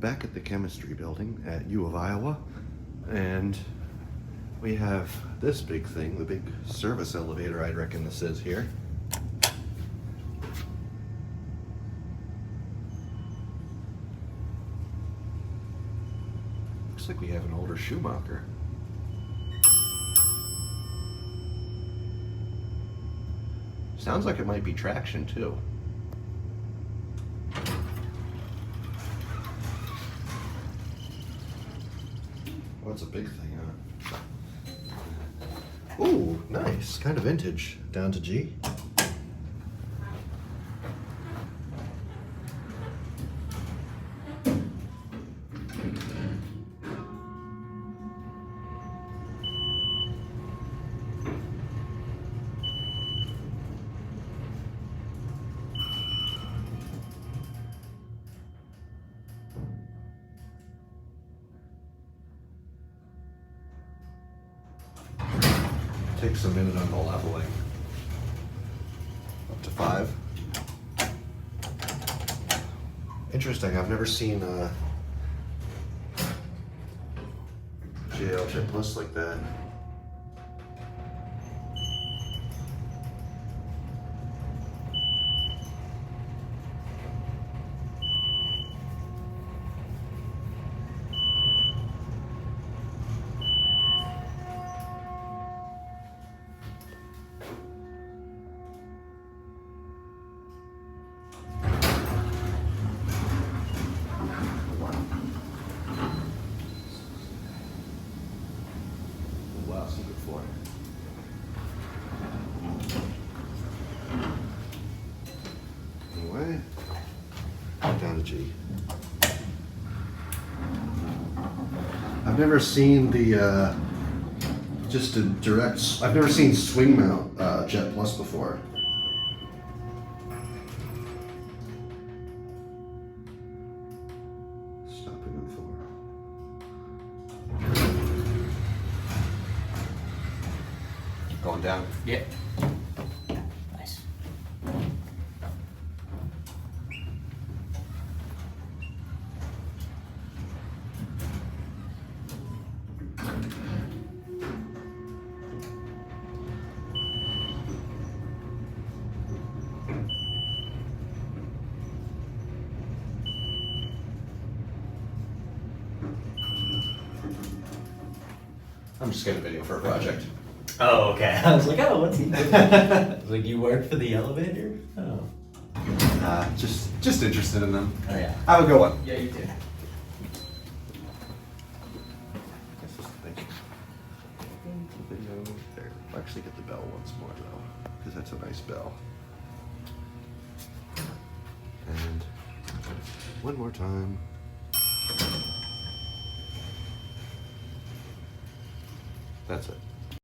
back at the chemistry building at U of Iowa, and we have this big thing, the big service elevator, I reckon this is here. Looks like we have an older Schumacher. Sounds like it might be traction too. Well, it's a big thing, huh? Ooh, nice. Kind of vintage. Down to G. Takes a minute on the leveling. Up to 5. Interesting, I've never seen a JetPlus like that. Wow, some good floor. Anyway, down to G. I've never seen the just a direct. I've never seen swing mount JetPlus before. Stopping on 4. Going down. Yep. Nice. I'm just getting a video for a project. Oh, okay. I was like, oh, what's he doing? I was like, you work for the elevator? Oh. Just interested in them. Oh, yeah. Have a good one. Yeah, you did. This is the thing. Video there. I'll actually get the bell once more though, because that's a nice bell. And one more time. That's it.